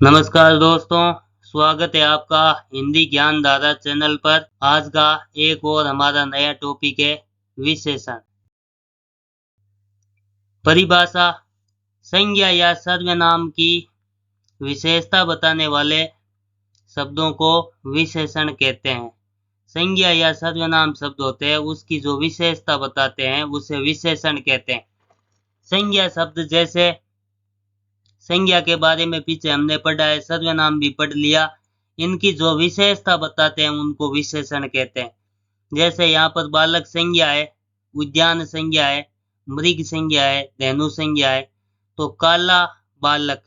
नमस्कार दोस्तों, स्वागत है आपका हिंदी ज्ञान धारा चैनल पर। आज का एक और हमारा नया टॉपिक है विशेषण। परिभाषा: संज्ञा या सर्वनाम की विशेषता बताने वाले शब्दों को विशेषण कहते हैं। संज्ञा या सर्वनाम शब्द होते हैं, उसकी जो विशेषता बताते हैं उसे विशेषण कहते हैं। संज्ञा शब्द जैसे संज्ञा के बारे में पीछे हमने पढ़ा है, सर्वनाम भी पढ़ लिया। इनकी जो विशेषता बताते हैं उनको विशेषण कहते हैं। जैसे यहाँ पर बालक संज्ञा है, उद्यान संज्ञा है, मृग संज्ञा है, धेनु संज्ञा है। तो काला बालक,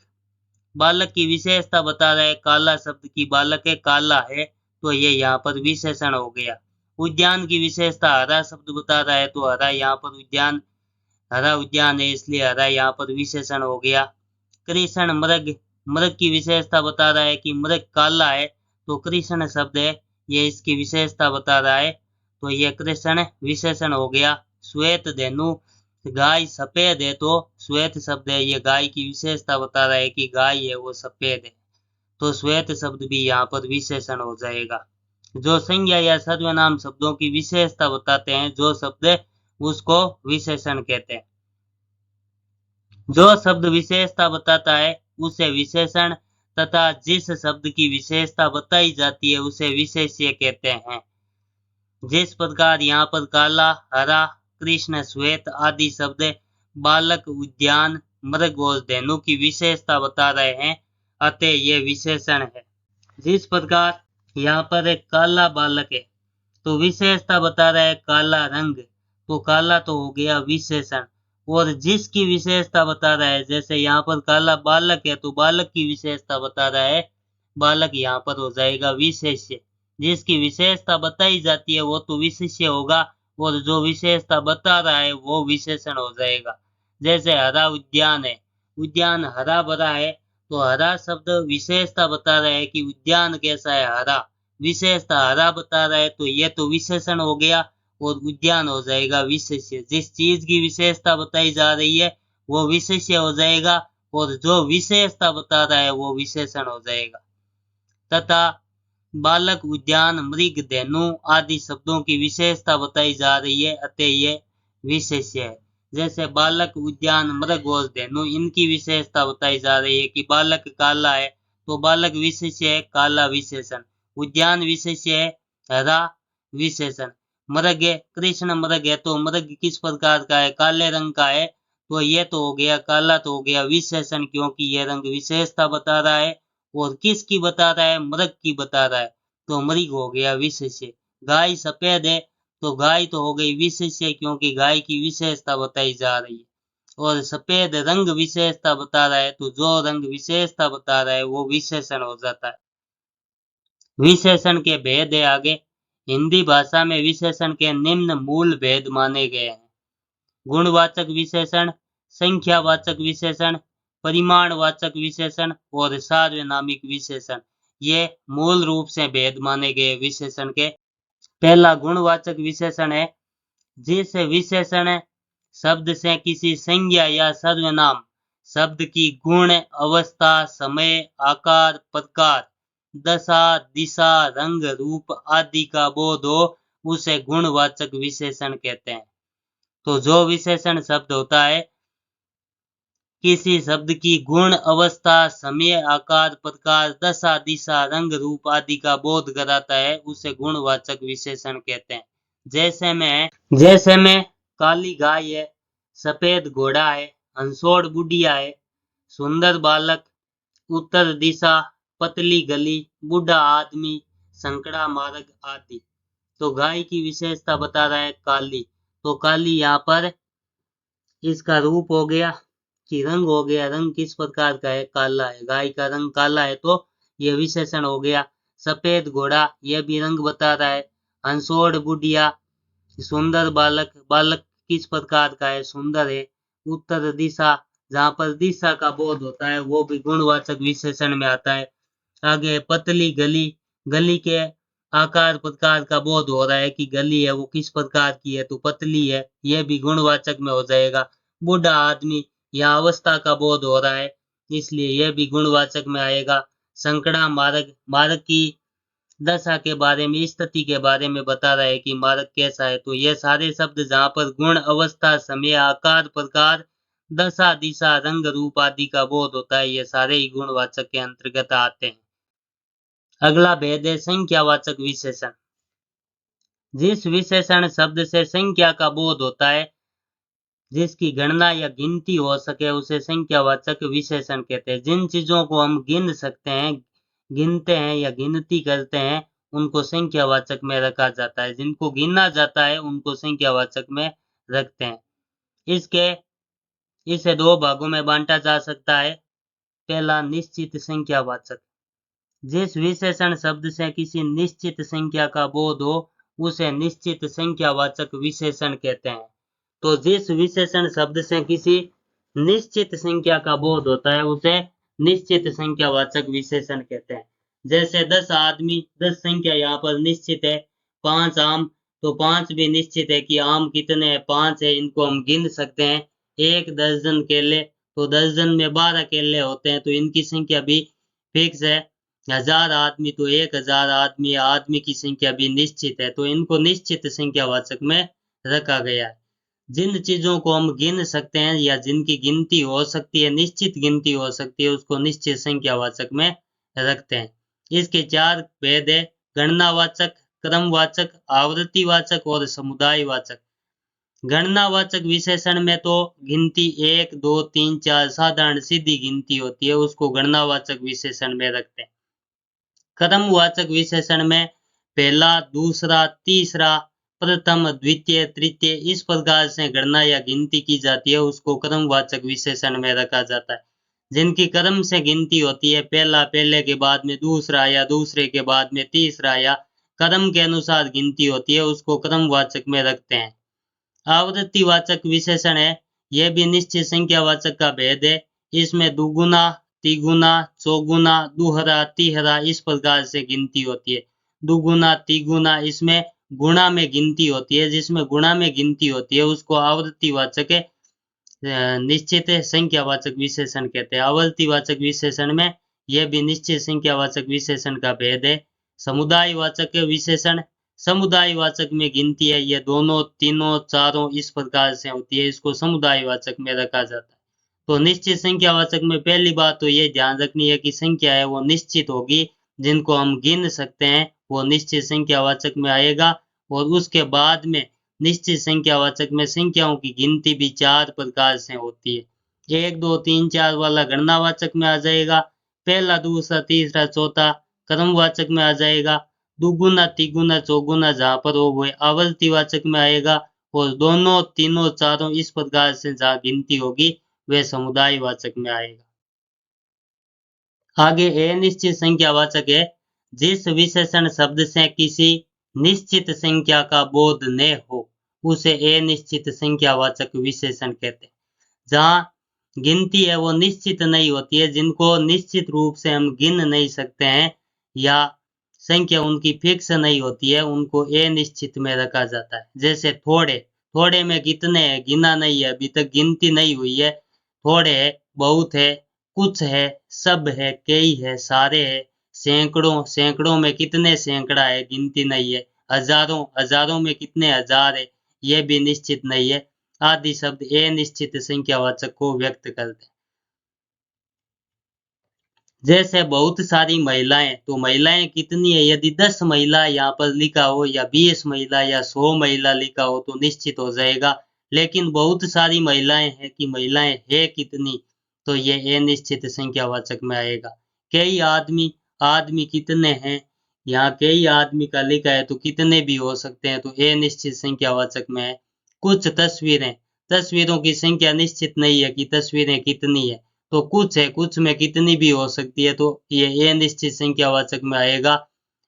बालक की विशेषता बता रहा है, काला शब्द की बालक है, काला है, तो ये यहाँ पर विशेषण हो गया। उद्यान की विशेषता हरा शब्द बता रहा है, तो हरा यहाँ पर उद्यान, हरा उद्यान है इसलिए हरा यहाँ पर विशेषण हो गया। कृष्ण मृग, मृग की विशेषता बता रहा है कि मृग काला है, तो कृष्ण शब्द है, ये इसकी विशेषता बता रहा है, तो ये कृष्ण विशेषण हो गया। श्वेत धेनु, गाय सफेद है, तो श्वेत शब्द है, ये गाय की विशेषता बता रहा है कि गाय है वो सफेद है, तो श्वेत शब्द भी यहाँ पर विशेषण हो जाएगा। जो संज्ञा या सर्वनाम शब्दों की विशेषता बताते हैं, जो शब्द उसको विशेषण कहते हैं। जो शब्द विशेषता बताता है उसे विशेषण तथा जिस शब्द की विशेषता बताई जाती है उसे विशेष्य कहते हैं। जिस प्रकार यहाँ पर काला, हरा, कृष्ण, श्वेत आदि शब्द बालक, उद्यान, मृग और धेनु की विशेषता बता रहे हैं, अतः ये विशेषण है। जिस प्रकार यहाँ पर एक काला बालक है, तो विशेषता बता रहा है काला रंग, तो काला तो हो गया विशेषण। और जिसकी विशेषता बता रहा है, जैसे यहाँ पर काला बालक है, तो बालक की विशेषता बता रहा है, बालक यहाँ पर हो जाएगा विशेष्य। जिसकी विशेषता बताई जाती है वो तो विशेष्य होगा, और जो विशेषता बता रहा है वो विशेषण हो जाएगा। जैसे हरा उद्यान है, उद्यान हरा भरा है, तो हरा शब्द विशेषता बता रहा है कि उद्यान कैसा है, हरा, विशेषता हरा बता रहा है, तो ये तो विशेषण हो गया और उद्यान हो जाएगा विशेष्य। जिस चीज की विशेषता बताई जा रही है वो विशेष्य हो जाएगा, और जो विशेषता बता रहा है वो विशेषण हो जाएगा। तथा बालक, उद्यान, मृग, धेनु आदि शब्दों की विशेषता बताई जा रही है, अतः ये विशेष्य है। जैसे बालक, उद्यान, मृग और धेनु, इनकी विशेषता बताई जा रही है कि बालक काला है, तो बालक विशेष्य है, काला विशेषण। उद्यान विशेष्य है, हरा विशेषण। मृग है, कृष्ण मृग है, तो मृग किस प्रकार का है, काले रंग का है, तो ये तो हो गया, काला तो हो गया विशेषण, क्योंकि ये रंग विशेषता बता रहा है। और किसकी बता रहा है, मृग की बता रहा है, तो मृग हो गया विशेष्य। गाय सफेद है, तो गाय तो हो गई विशेष्य, क्योंकि गाय की विशेषता बताई जा रही है। और सफेद रंग विशेषता बता रहा है, तो जो रंग विशेषता बता रहा है वो विशेषण हो जाता है। विशेषण के भेद है आगे। हिंदी भाषा में विशेषण के निम्न मूल भेद माने गए हैं: गुणवाचक विशेषण, संख्यावाचक विशेषण, परिमाणवाचक विशेषण और सार्वनामिक विशेषण। ये मूल रूप से भेद माने गए विशेषण के। पहला गुणवाचक विशेषण है, जिस विशेषण शब्द से किसी संज्ञा या सर्वनाम शब्द की गुण, अवस्था, समय, आकार, प्रकार, दशा, दिशा, रंग, रूप आदि का बोध हो, उसे गुणवाचक विशेषण कहते हैं। तो जो विशेषण शब्द होता है किसी शब्द की गुण, अवस्था, समय, आकार, प्रकार, दशा, दिशा, रंग, रूप आदि का बोध कराता है, उसे गुणवाचक विशेषण कहते हैं। जैसे में काली गाय है, सफेद घोड़ा है, हंसोड़ बुढ़िया है, सुंदर बालक, उत्तर दिशा, पतली गली, बूढ़ा आदमी, संकड़ा मार्ग आदि। तो गाय की विशेषता बता रहा है काली, तो काली यहाँ पर इसका रूप हो गया कि रंग हो गया, रंग किस प्रकार का है, काला है, गाय का रंग काला है, तो यह विशेषण हो गया। सफेद घोड़ा, यह भी रंग बता रहा है। हंसोड़ बुढ़िया, सुंदर बालक, बालक किस प्रकार का है, सुंदर है। उत्तर दिशा, जहाँ पर दिशा का बोध होता है वो भी गुणवाचक विशेषण में आता है। आगे पतली गली, गली के आकार प्रकार का बोध हो रहा है कि गली है वो किस प्रकार की है, तो पतली है, यह भी गुणवाचक में हो जाएगा। बूढ़ा आदमी, यह अवस्था का बोध हो रहा है, इसलिए यह भी गुणवाचक में आएगा। संकड़ा मार्ग, मार्ग की दशा के बारे में, स्थिति के बारे में बता रहा है कि मार्ग कैसा है। तो ये सारे शब्द जहाँ पर गुण, अवस्था, समय, आकार, प्रकार, दशा, दिशा, रंग, रूप आदि का बोध होता है, ये सारे ही गुणवाचक के अंतर्गत आते हैं। अगला भेद है संख्यावाचक विशेषण। जिस विशेषण शब्द से संख्या का बोध होता है, जिसकी गणना या गिनती हो सके, उसे संख्यावाचक विशेषण कहते हैं। जिन चीजों को हम गिन सकते हैं, गिनते हैं या गिनती करते हैं, उनको संख्यावाचक में रखा जाता है। जिनको गिना जाता है उनको संख्यावाचक में रखते हैं। इसके इसे दो भागों में बांटा जा सकता है। पहला, निश्चित संख्यावाचक। जिस विशेषण शब्द से किसी निश्चित संख्या का बोध हो, उसे निश्चित संख्यावाचक विशेषण कहते हैं। तो जिस विशेषण शब्द से किसी निश्चित संख्या का बोध होता है, उसे निश्चित संख्यावाचक विशेषण कहते हैं। जैसे 10 आदमी, 10 संख्या यहाँ पर निश्चित है। 5 आम, तो 5 भी निश्चित है कि आम कितने हैं, 5 है, इनको हम गिन सकते हैं। 1 दर्जन केले, तो दर्जन में 12 केले होते हैं, तो इनकी संख्या भी फिक्स है। 1000 आदमी, तो 1000 आदमी, आदमी की संख्या भी निश्चित है, तो इनको निश्चित संख्यावाचक में रखा गया है। जिन चीजों को हम गिन सकते हैं या जिनकी गिनती हो सकती है, निश्चित गिनती हो सकती है, उसको निश्चित संख्यावाचक में रखते हैं। इसके 4 भेद है: गणनावाचक, क्रमवाचक, आवृत्तिवाचक और समुदायवाचक। गणनावाचक विशेषण में तो गिनती 1, 2, 3, 4 साधारण सीधी गिनती होती है, उसको गणनावाचक विशेषण में रखते हैं। क्रमवाचक विशेषण में पहला, दूसरा, तीसरा, प्रथम, द्वितीय, तृतीय, इस प्रकार से गणना या गिनती की जाती है, उसको क्रमवाचक विशेषण में रखा जाता है। जिनकी क्रम से गिनती होती है, पहला पहले के बाद में दूसरा, या दूसरे के बाद में तीसरा, या क्रम के अनुसार गिनती होती है, उसको क्रमवाचक में रखते हैं। आवृत्तिवाचक विशेषण है, यह भी निश्चित संख्यावाचक का भेद है। इसमें दुगुना, तिगुना, चौगुना, दुहरा, तिहरा, इस प्रकार से गिनती होती है। दुगुना, तिगुना, इसमें गुणा में गिनती होती है। जिसमें गुणा में गिनती होती है, उसको आवृत्तिवाचक निश्चित संख्यावाचक विशेषण कहते हैं। आवर्तीवाचक विशेषण में यह भी निश्चित संख्यावाचक विशेषण का भेद है। समुदायवाचक विशेषण, समुदायवाचक में गिनती है, यह दोनों, तीनों, चारों, इस प्रकार से होती है, इसको समुदायवाचक में रखा जाता है। तो निश्चित संख्यावाचक में पहली बात तो ये ध्यान रखनी है कि संख्या है वो निश्चित होगी। जिनको हम गिन सकते हैं वो निश्चित संख्यावाचक में आएगा। और उसके बाद में निश्चित संख्यावाचक में संख्याओं की गिनती भी 4 प्रकार से होती है। 1, 2, 3, 4 वाला गणनावाचक में आ जाएगा। पहला, दूसरा, तीसरा, चौथा क्रमवाचक में आ जाएगा। दुगुना, तिगुना, चौगुना जहाँ पर हो वो आवर्तीवाचक में आएगा। और दोनों, तीनों, चारों, इस प्रकार से जहाँ गिनती होगी वह समुदायवाचक में आएगा। आगे अनिश्चित संख्यावाचक है, जिस विशेषण शब्द से किसी निश्चित संख्या का बोध न हो, उसे अनिश्चित संख्यावाचक विशेषण कहते हैं। जहाँ गिनती है वो निश्चित नहीं होती है, जिनको निश्चित रूप से हम गिन नहीं सकते हैं या संख्या उनकी फिक्स नहीं होती है, उनको अनिश्चित में रखा जाता है। जैसे थोड़े, थोड़े में कितने हैं गिना नहीं है, अभी तक गिनती नहीं हुई है। थोड़े है, बहुत है, कुछ है, सब है, कई है, सारे है। सैकड़ों, सैकड़ों में कितने सैकड़ा है गिनती नहीं है। हजारों, हजारों में कितने हजार है, यह भी निश्चित नहीं है। आदि शब्द अनिश्चित संख्यावाचक को व्यक्त करते हैं। जैसे बहुत सारी महिलाएं, तो महिलाएं कितनी है, यदि 10 महिला यहाँ पर लिखा हो या 20 महिला या 100 महिला लिखा हो तो निश्चित हो जाएगा। लेकिन बहुत सारी महिलाएं हैं कि महिलाएं है कितनी, तो ये अनिश्चित संख्यावाचक में आएगा। कई आदमी, आदमी कितने हैं, यहाँ कई आदमी का लिखा है तो कितने भी हो सकते हैं, तो अनिश्चित संख्यावाचक में है। कुछ तस्वीरें, तस्वीरों की संख्या निश्चित नहीं है कि तस्वीरें कितनी है, तो कुछ है, कुछ में कितनी भी हो सकती है, तो ये अनिश्चित संख्यावाचक में आएगा।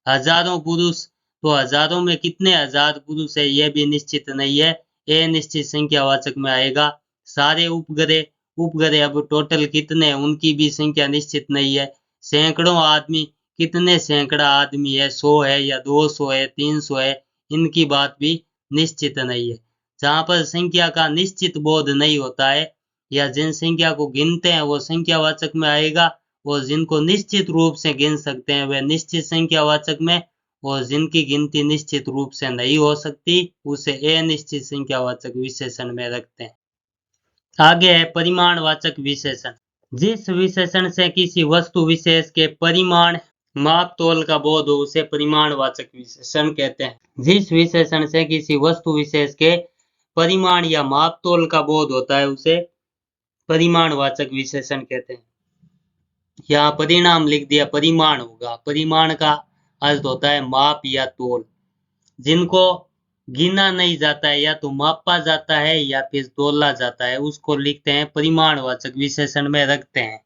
हजारों पुरुष, तो हजारों में कितने हजार पुरुष है, यह भी निश्चित नहीं है, अनिश्चित संख्यावाचक में आएगा। सारे उपग्रह, उपग्रह अब टोटल कितने हैं उनकी भी संख्या निश्चित नहीं है। सैकड़ों आदमी, कितने सैकड़ा आदमी है, 100 है या 200 है, 300 है, इनकी बात भी निश्चित नहीं है। जहाँ पर संख्या का निश्चित बोध नहीं होता है, या जिन संख्या को गिनते हैं वो संख्यावाचक में आएगा, और जिनको निश्चित रूप से गिन सकते हैं वे निश्चित संख्यावाचक में, और जिनकी गिनती निश्चित रूप से नहीं हो सकती उसे अनिश्चित संख्यावाचक विशेषण में रखते हैं। आगे है परिमाणवाचक विशेषण। जिस विशेषण से किसी वस्तु विशेष के परिमाण माप तोल का बोध हो उसे परिमाणवाचक विशेषण कहते हैं। जिस विशेषण से किसी वस्तु विशेष के परिमाण या माप तोल का बोध होता है उसे परिमाणवाचक विशेषण कहते हैं। यहाँ परिणाम लिख दिया, परिमाण होगा। परिमाण का अर्थ होता है माप या तोल। जिनको गिना नहीं जाता है या तो मापा जाता है या फिर तोला जाता है उसको लिखते हैं परिमाणवाचक विशेषण में रखते हैं।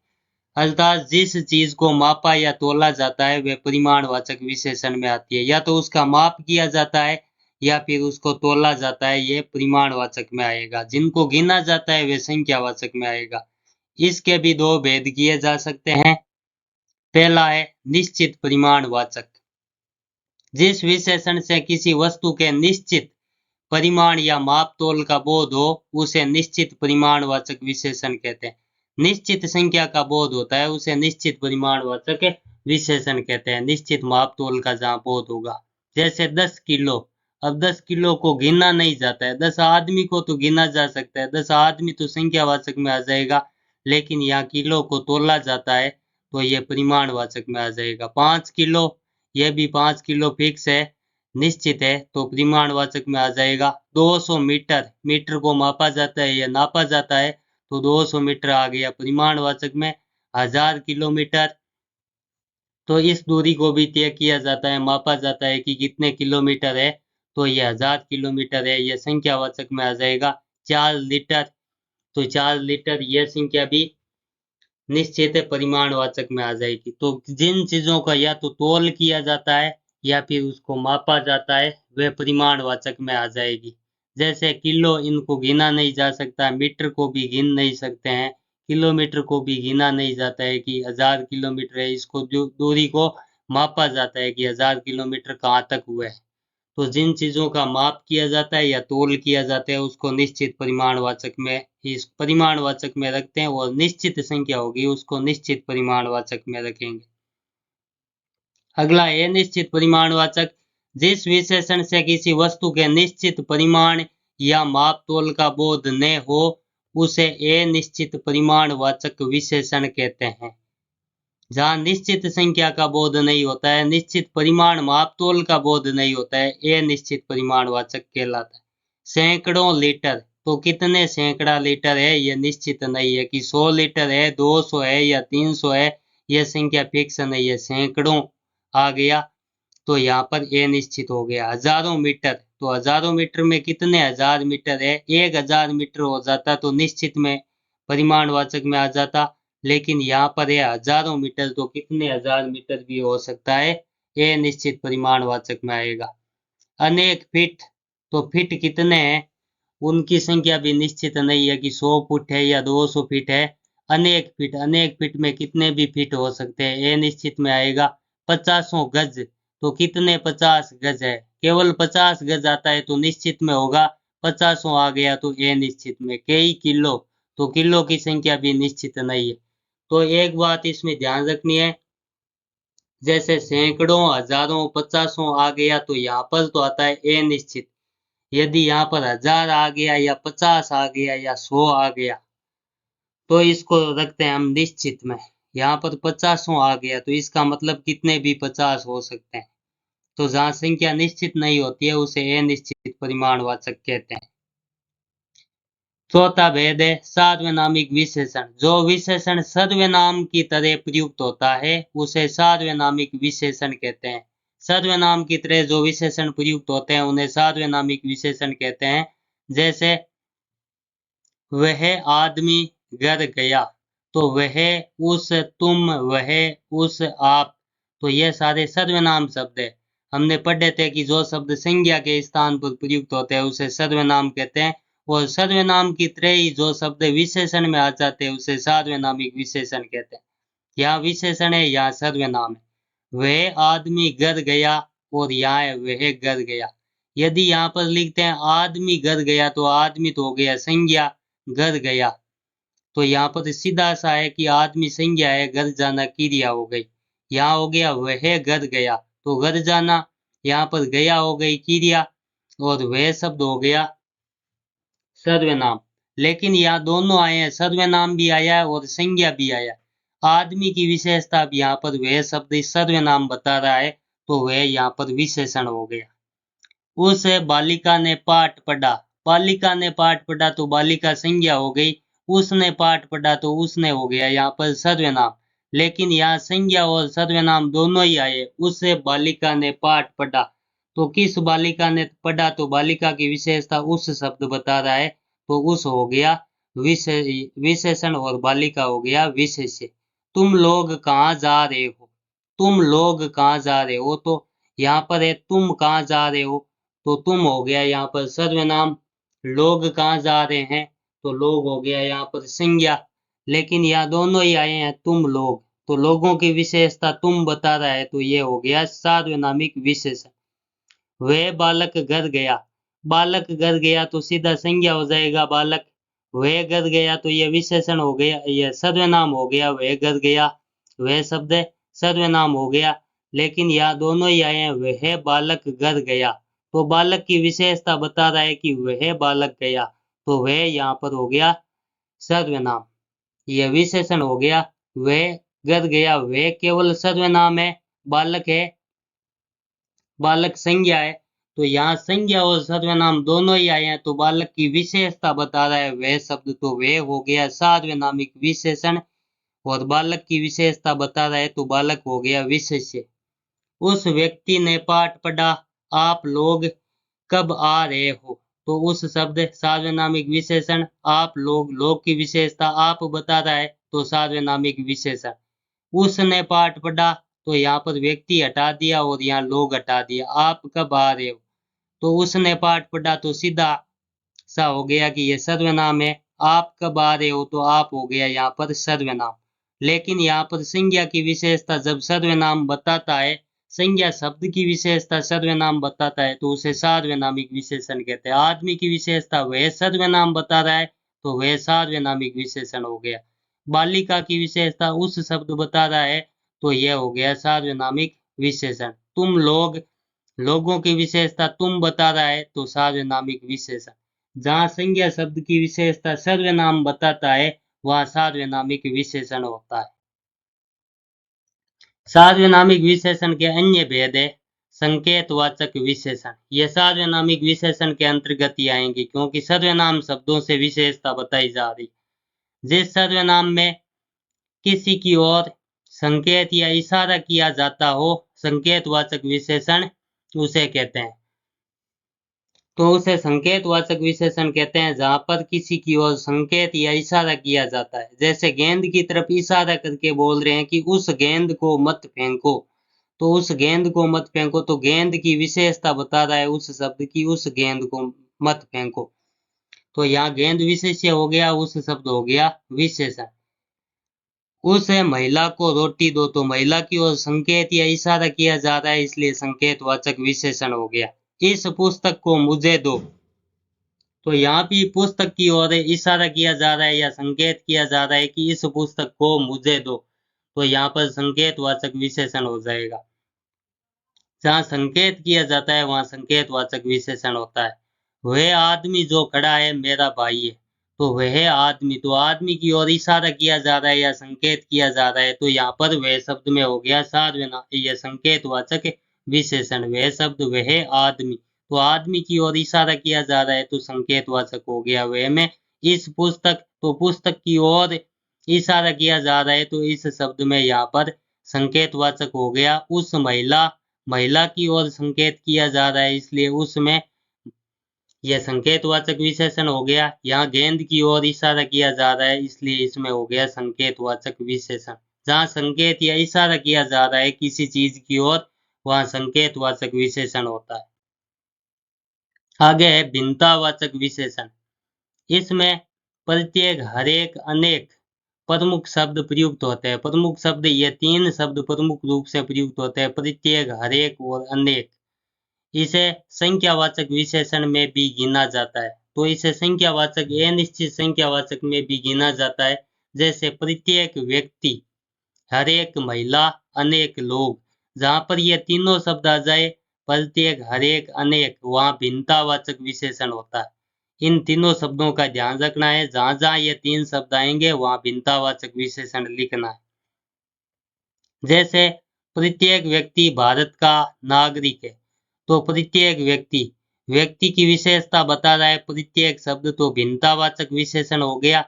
अर्थात जिस चीज को मापा या तोला जाता है वह परिमाणवाचक विशेषण में आती है। या तो उसका माप किया जाता है या फिर उसको तोला जाता है, ये परिमाणवाचक में आएगा। जिनको गिना जाता है वह संख्यावाचक में आएगा। इसके भी दो भेद किए जा सकते हैं। पहला है निश्चित परिमाणवाचक। जिस विशेषण से किसी वस्तु के निश्चित परिमाण या माप तोल का बोध हो उसे निश्चित परिमाणवाचक विशेषण कहते हैं। निश्चित संख्या का बोध होता है उसे निश्चित परिमाणवाचक विशेषण कहते हैं। निश्चित माप तोल का जहाँ बोध होगा, जैसे 10 किलो। अब 10 किलो को गिना नहीं जाता है, 10 आदमी को तो गिना जा सकता है, 10 आदमी तो संख्यावाचक में आ जाएगा, लेकिन यहाँ किलो को तोला जाता है तो ये परिमाणवाचक में आ जाएगा। 5 किलो, यह भी 5 किलो फिक्स है, निश्चित है, तो परिमाणवाचक में आ जाएगा। 200 मीटर, मीटर को मापा जाता है या नापा जाता है तो 200 मीटर आ गया परिमाणवाचक में। 1000 किलोमीटर, तो इस दूरी को भी तय किया जाता है, मापा जाता है कि कितने किलोमीटर है, तो ये 1000 किलोमीटर है, यह संख्यावाचक में आ जाएगा। 4 लीटर, तो 4 लीटर यह संख्या भी निश्चित परिमाणवाचक में आ जाएगी। तो जिन चीजों का या तो तोल किया जाता है या फिर उसको मापा जाता है वह परिमाणवाचक में आ जाएगी। जैसे किलो, इनको गिना नहीं जा सकता, मीटर को भी गिन नहीं सकते हैं, किलोमीटर को भी गिना नहीं जाता है कि 1000 किलोमीटर है, इसको दूरी को मापा जाता है कि 1000 किलोमीटर कहाँ तक हुआ है। तो जिन चीजों का माप किया जाता है या तोल किया जाता है उसको निश्चित परिमाणवाचक में, इस परिमाणवाचक में रखते हैं, और निश्चित संख्या होगी उसको निश्चित परिमाणवाचक में रखेंगे। अगला है निश्चित परिमाणवाचक। जिस विशेषण से किसी वस्तु के निश्चित परिमाण या माप तोल का बोध न हो उसे अनिश्चित परिमाणवाचक विशेषण कहते हैं। जहाँ निश्चित संख्या का बोध नहीं होता है, निश्चित परिमाण माप तोल का बोध नहीं होता है, अनिश्चित परिमाणवाचक कहलाता है। सैकड़ों लीटर, तो कितने सैकड़ा लीटर है यह निश्चित नहीं है कि 100 लीटर है, 200 है या 300 है, यह संख्या फिक्स नहीं है। सैकड़ों आ गया तो यहाँ पर अनिश्चित हो गया। हजारों मीटर, तो हजारों मीटर में कितने हजार मीटर है, 1000 मीटर हो जाता तो निश्चित में परिमाणवाचक में आ जाता, लेकिन यहाँ पर है हजारों मीटर, तो कितने हजार मीटर भी हो सकता है, अनिश्चित परिमाणवाचक में आएगा। अनेक फीट, तो फीट कितने हैं उनकी संख्या भी निश्चित नहीं है कि 100 फुट है या 200 फीट है। अनेक फीट, अनेक फीट में कितने भी फीट हो सकते हैं, अनिश्चित में आएगा। 50 गज, तो कितने 50 गज है, केवल 50 गज आता है तो निश्चित में होगा, 50 आ गया तो अनिश्चित में। कई किलो, तो किलो की संख्या भी निश्चित नहीं है। तो एक बात इसमें ध्यान रखनी है, जैसे सैकड़ों, हजारों, 50 आ गया तो यहाँ पर तो आता है अनिश्चित। यदि यहाँ पर 1000 आ गया या 50 आ गया या 100 आ गया तो इसको रखते हैं हम निश्चित में। यहाँ पर 50 आ गया तो इसका मतलब कितने भी 50 हो सकते हैं। तो जहाँ संख्या निश्चित नहीं होती है उसे अनिश्चित परिमाणवाचक कहते हैं। चौथा भेद है सार्वनामिक विशेषण। जो विशेषण सर्वनाम की तरह प्रयुक्त होता है उसे सार्वनामिक विशेषण कहते हैं। सर्वनाम की तरह जो विशेषण प्रयुक्त होते हैं उन्हें सार्वनामिक विशेषण कहते हैं। जैसे वह आदमी घर गया, तो वह, उस, तुम, वह, उस, आप, तो ये सारे सर्वनाम शब्द है। हमने पढ़े थे कि जो शब्द संज्ञा के स्थान पर प्रयुक्त होते हैं उसे सर्वनाम कहते हैं, और सर्वनाम की तरह ही जो शब्द विशेषण में आ जाते हैं उसे सार्वनामिक विशेषण कहते हैं। यहाँ विशेषण है, यहाँ सर्वनाम है। वह आदमी घर गया और यहाँ है वह घर गया। यदि यहाँ पर लिखते हैं आदमी घर गया तो आदमी तो हो गया संज्ञा, घर गया, तो यहाँ पर सीधा सा है कि आदमी संज्ञा है, घर जाना क्रिया हो गई। यहाँ हो गया वह घर गया, तो घर जाना, यहाँ पर गया हो गई क्रिया और वह शब्द हो गया सर्वनाम। लेकिन यहाँ दोनों आए हैं, सर्वनाम भी आया है और संज्ञा भी आया। आदमी की विशेषता अब यहाँ पर वह शब्द सर्वनाम बता रहा है, तो वह यहाँ पर विशेषण हो गया। उस बालिका ने पाठ पढ़ा, बालिका ने पाठ पढ़ा तो बालिका संज्ञा हो गई। उसने पाठ पढ़ा तो उसने हो गया यहाँ पर सर्वनाम। लेकिन यहाँ संज्ञा और सर्वनाम दोनों ही आए। उस बालिका ने पाठ पढ़ा, तो किस बालिका ने पढ़ा, तो बालिका की विशेषता उस शब्द बता रहा है, तो उस हो गया विशेषण और बालिका हो गया विशेष्य। तुम लोग कहाँ जा रहे हो, तुम लोग कहाँ जा रहे हो, तो यहाँ पर है तुम कहाँ जा रहे हो, तो तुम हो गया यहाँ पर सर्वनाम। लोग कहाँ जा रहे हैं, तो लोग हो गया यहाँ पर संज्ञा। लेकिन यहाँ दोनों ही आए हैं तुम लोग, तो लोगों की विशेषता तुम बता रहा है, तो ये हो गया सार्वनामिक विशेषण। वह बालक घर गया, बालक घर गया तो सीधा संज्ञा हो जाएगा बालक। वह घर गया तो यह विशेषण हो गया, यह सर्वनाम हो गया। वह घर गया, वह शब्द सर्वनाम हो गया। लेकिन यहाँ दोनों ही आए हैं वह बालक घर गया, तो बालक की विशेषता बता रहा है कि वह बालक गया, तो वह यहाँ पर हो गया सर्वनाम। यह विशेषण हो गया। वह घर गया, वह केवल सर्वनाम है, बालक है, बालक संज्ञा है। तो यहाँ संज्ञा और सर्वनाम दोनों ही आए हैं, तो बालक की विशेषता बता रहा है वह शब्द, तो वह हो गया सार्वनामिक विशेषण। और बालक की विशेषता बता रहा है, तो बालक हो गया विशेष्य। उस व्यक्ति ने पाठ पढ़ा, आप लोग कब आ रहे हो, तो उस शब्द सार्वनामिक विशेषण। आप लोग, लोग की विशेषता आप बता रहा है, तो सार्वनामिक विशेषण। उसने पाठ पढ़ा, तो यहाँ पर व्यक्ति हटा दिया और यहाँ लोग हटा दिया। आप कब आ रहे हो, तो उसने पाठ पढ़ा तो सीधा सा हो गया कि ये सर्वनाम है। आप कब आ रहे हो, तो आप हो गया यहाँ पर सर्वनाम। लेकिन यहाँ पर संज्ञा की विशेषता जब सर्वनाम बताता है, संज्ञा शब्द की विशेषता सर्वनाम बताता है, तो उसे सार्वनामिक विशेषण कहते हैं। आदमी की विशेषता वह सर्वनाम बता रहा है, तो वह सार्वनामिक विशेषण हो गया। बालिका की विशेषता उस शब्द बता रहा है, तो यह हो गया सार्वनामिक विशेषण। तुम लोग, लोगों की विशेषता तुम बता रहा है, तो सार्वनामिक विशेषण। जहाँ संज्ञा शब्द की विशेषता सर्वनाम बताता है, वह सार्वनामिक विशेषण होता है। सार्वनामिक विशेषण के अन्य भेद है संकेतवाचक विशेषण। यह सार्वनामिक विशेषण के अंतर्गत ही आएंगे, क्योंकि सर्वनाम शब्दों से विशेषता बताई जा रही। जिस सर्वनाम में किसी की ओर संकेत या इशारा किया जाता हो, संकेतवाचक विशेषण उसे कहते हैं। तो उसे संकेतवाचक विशेषण कहते हैं जहां पर किसी की ओर संकेत या इशारा किया जाता है। जैसे गेंद की तरफ इशारा करके बोल रहे हैं कि उस गेंद को मत फेंको, तो उस गेंद को मत फेंको, तो गेंद की विशेषता बता रहा है उस शब्द की, उस गेंद को मत फेंको। तो यहाँ गेंद विशेष्य हो गया, उस शब्द हो गया विशेषण। उस महिला को रोटी दो, तो महिला की ओर संकेत या इशारा किया जा रहा है, इसलिए संकेतवाचक विशेषण हो गया। इस पुस्तक को मुझे दो, तो यहाँ भी पुस्तक की ओर इशारा किया जा रहा है या संकेत किया जा रहा है कि इस पुस्तक को मुझे दो, तो यहाँ पर संकेतवाचक विशेषण हो जाएगा। जहाँ संकेत किया जाता है वहां संकेतवाचक विशेषण होता है। वह आदमी जो खड़ा है मेरा भाई है, तो वह आदमी, तो आदमी की ओर इशारा किया जा रहा है या संकेत किया जा रहा है, तो यहाँ पर वह शब्द में हो गया सार्वनाम, यह संकेतवाचक विशेषण। वह शब्द वह आदमी, तो आदमी की ओर इशारा किया जा रहा है, तो संकेतवाचक हो गया वह में। इस पुस्तक, तो पुस्तक की ओर इशारा किया जा रहा है, तो इस शब्द में यहाँ पर संकेतवाचक हो गया। उस महिला, महिला की ओर संकेत किया जा रहा है, इसलिए उसमें यह संकेतवाचक विशेषण हो गया। यहाँ गेंद की ओर इशारा किया जा रहा है, इसलिए इसमें हो गया संकेतवाचक विशेषण। जहाँ संकेत या इशारा किया जा रहा है किसी चीज की ओर, वहां संकेतवाचक विशेषण होता है। आगे है भिन्नतावाचक विशेषण। इसमें प्रत्येक, हरेक, अनेक प्रमुख शब्द प्रयुक्त होते हैं। प्रमुख शब्द, ये तीन शब्द प्रमुख रूप से प्रयुक्त होते हैं, प्रत्येक, हरेक और अनेक। इसे संख्यावाचक विशेषण में भी गिना जाता है, तो इसे संख्यावाचक, अनिश्चित संख्यावाचक में भी गिना जाता है। जैसे प्रत्येक व्यक्ति, हर एक महिला, अनेक लोग। जहां पर ये तीनों शब्द आ जाए, प्रत्येक, हर एक, अनेक, वहां भिन्नतावाचक विशेषण होता है। इन तीनों शब्दों का ध्यान रखना है, जहां जहां ये तीन शब्द आएंगे वहां भिन्नतावाचक विशेषण लिखना है। जैसे प्रत्येक व्यक्ति भारत का नागरिक है, तो प्रत्येक व्यक्ति, व्यक्ति की विशेषता बता रहा है प्रत्येक शब्द, तो भिन्नतावाचक विशेषण हो गया,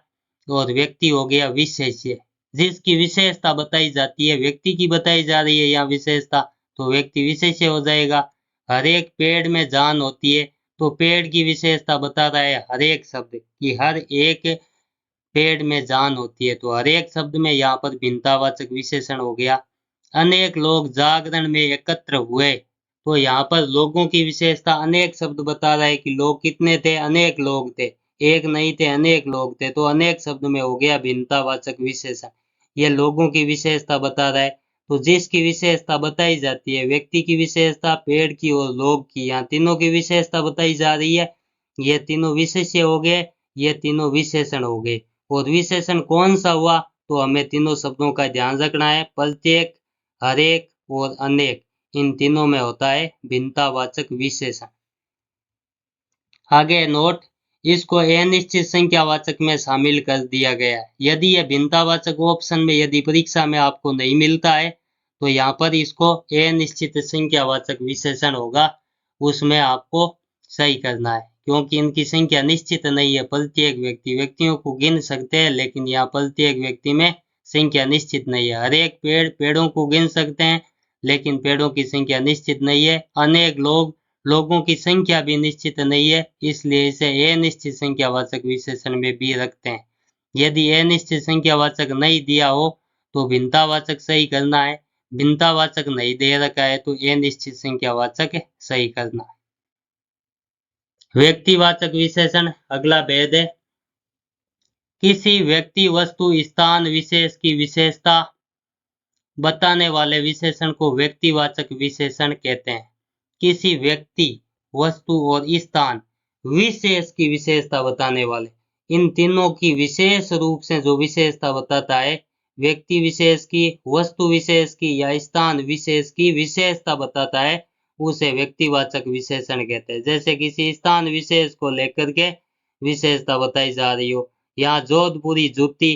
और व्यक्ति हो गया विशेष्य। जिसकी विशेषता बताई जाती है, व्यक्ति की बताई जा रही है या विशेषता, तो व्यक्ति विशेष्य हो जाएगा। हर एक पेड़ में जान होती है, तो पेड़ की विशेषता बता रहा है हर एक शब्द कि हर एक पेड़ में जान होती है, तो हर एक शब्द में यहाँ पर भिन्नतावाचक विशेषण हो गया। अनेक लोग जागरण में एकत्र हुए, तो यहाँ पर लोगों की विशेषता, अनेक शब्द बता रहा है कि लोग कितने थे, अनेक लोग थे, एक नहीं थे, अनेक लोग थे, तो अनेक शब्द में हो गया भिन्नतावाचक विशेषण। यह लोगों की विशेषता बता रहा है। तो जिसकी विशेषता बताई जाती है, व्यक्ति की विशेषता, पेड़ की और लोग की, यहाँ तीनों की विशेषता बताई जा रही है। ये तीनों विशेष्य हो गए, ये तीनों विशेषण हो गए। और विशेषण कौन सा हुआ, तो हमें तीनों शब्दों का ध्यान रखना है। प्रत्येक, हर एक और अनेक, इन तीनों में होता है भिन्नतावाचक विशेषण। आगे नोट, इसको अनिश्चित संख्यावाचक में शामिल कर दिया गया है। यदि यह भिन्नतावाचक ऑप्शन में, यदि परीक्षा में आपको नहीं मिलता है, तो यहाँ पर इसको अनिश्चित संख्यावाचक विशेषण होगा, उसमें आपको सही करना है, क्योंकि इनकी संख्या निश्चित नहीं है। प्रत्येक व्यक्ति, व्यक्तियों को गिन सकते हैं, लेकिन यहाँ प्रत्येक व्यक्ति में संख्या निश्चित नहीं है। हर एक पेड़, पेड़ों को गिन सकते हैं, लेकिन पेड़ों की संख्या निश्चित नहीं है। अनेक लोग, लोगों की संख्या भी निश्चित नहीं है, इसलिए इसे अनिश्चित संख्यावाचक विशेषण में भी रखते हैं। यदि अनिश्चित संख्यावाचक नहीं दिया हो, तो भिन्नतावाचक सही करना है। भिन्नतावाचक नहीं दे रखा है, तो अनिश्चित संख्यावाचक सही करना है। व्यक्तिवाचक विशेषण, अगला भेद है। किसी व्यक्ति, वस्तु, स्थान, विशेष की विशेषता बताने वाले विशेषण को व्यक्तिवाचक विशेषण कहते हैं। किसी व्यक्ति, वस्तु और स्थान, विशेष की विशेषता बताने वाले, इन तीनों की विशेष रूप से जो विशेषता बताता है, व्यक्ति विशेष की, वस्तु विशेष की या स्थान विशेष की विशेषता बताता है, उसे व्यक्तिवाचक विशेषण कहते हैं। जैसे किसी स्थान विशेष को लेकर के विशेषता बताई जा रही हो, यहाँ जोधपुरी जूती,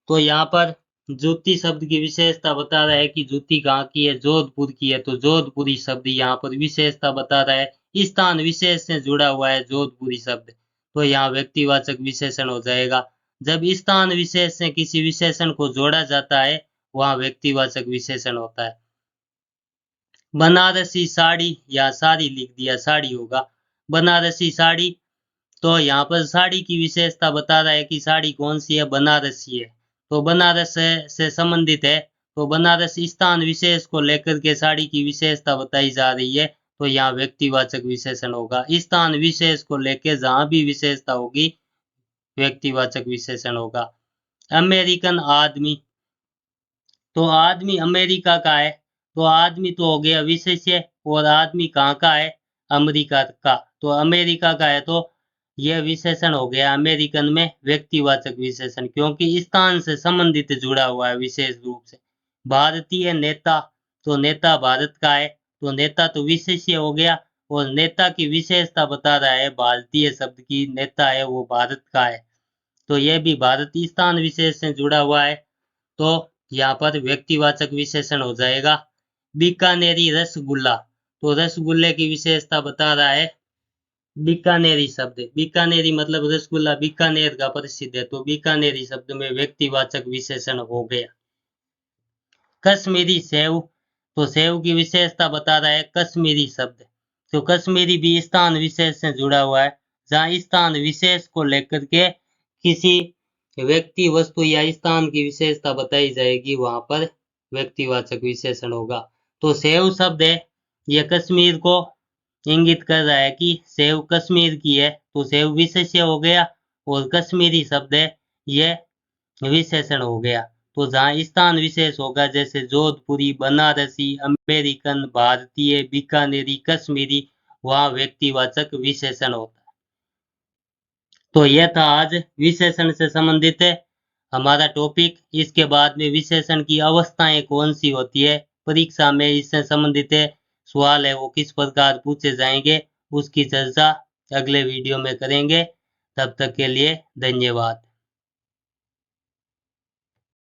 तो यहाँ पर जूती शब्द की विशेषता बता रहा है कि जूती कहाँ की है, जोधपुर की है, तो जोधपुरी शब्द यहाँ पर विशेषता बता रहा है। स्थान विशेष से जुड़ा हुआ है जोधपुरी शब्द, तो यहाँ व्यक्तिवाचक विशेषण हो जाएगा। जब स्थान विशेष से किसी विशेषण को जोड़ा जाता है, वहां व्यक्तिवाचक विशेषण होता है। बनारसी साड़ी, या साड़ी लिख दिया, साड़ी होगा। बनारसी साड़ी, तो यहाँ पर साड़ी की विशेषता बता रहा है कि साड़ी कौन सी है, बनारसी है, तो बनारस से संबंधित है, तो बनारस स्थान विशेष को लेकर के साड़ी की विशेषता बताई जा रही है, तो यहाँ व्यक्तिवाचक विशेषण होगा। स्थान विशेष को लेकर जहां भी विशेषता होगी, व्यक्तिवाचक विशेषण होगा। अमेरिकन आदमी, तो आदमी अमेरिका का है, तो आदमी तो हो गया विशेष्य, और आदमी कहाँ का है, अमेरिका का, तो अमेरिका का है, तो यह विशेषण हो गया अमेरिकन में व्यक्तिवाचक विशेषण, क्योंकि स्थान से संबंधित जुड़ा हुआ है विशेष रूप से। भारतीय नेता, तो नेता भारत का है, तो नेता तो विशेष्य हो गया, और नेता की विशेषता बता रहा है, भारतीय शब्द की, नेता है वो भारत का है, तो यह भी भारत स्थान विशेष से जुड़ा हुआ है, तो यहाँ पर व्यक्तिवाचक विशेषण हो जाएगा। बीकानेरी रसगुल्ला, तो रसगुल्ले की विशेषता बता रहा है बीकानेरी शब्द। बीकानेरी मतलब रसगुल्ला बीकानेर का प्रसिद्ध है, तो बीकानेरी शब्द में व्यक्तिवाचक विशेषण हो गया। कश्मीरी सेव, तो सेव की विशेषता बता रहा है कश्मीरी शब्द, तो कश्मीरी भी स्थान विशेष से जुड़ा हुआ है। जहां स्थान विशेष को लेकर के किसी व्यक्ति, वस्तु या स्थान की विशेषता बताई जाएगी, वहां पर व्यक्तिवाचक विशेषण होगा। तो सेव शब्द है, यह कश्मीर को इंगित कर रहा है कि सेव कश्मीर की है, तो सेव विशेष्य हो गया, और कश्मीरी शब्द है, यह विशेषण हो गया। तो जहां स्थान विशेष होगा, जैसे जोधपुरी, बनारसी, अमेरिकन, भारतीय, बीकानेरी, कश्मीरी, वहां व्यक्तिवाचक विशेषण होता है। तो यह था आज विशेषण से संबंधित हमारा टॉपिक। इसके बाद में विशेषण की अवस्थाएं कौन सी होती है, परीक्षा में इससे संबंधित सवाल है वो किस प्रकार पूछे जाएंगे, उसकी चर्चा अगले वीडियो में करेंगे। तब तक के लिए धन्यवाद।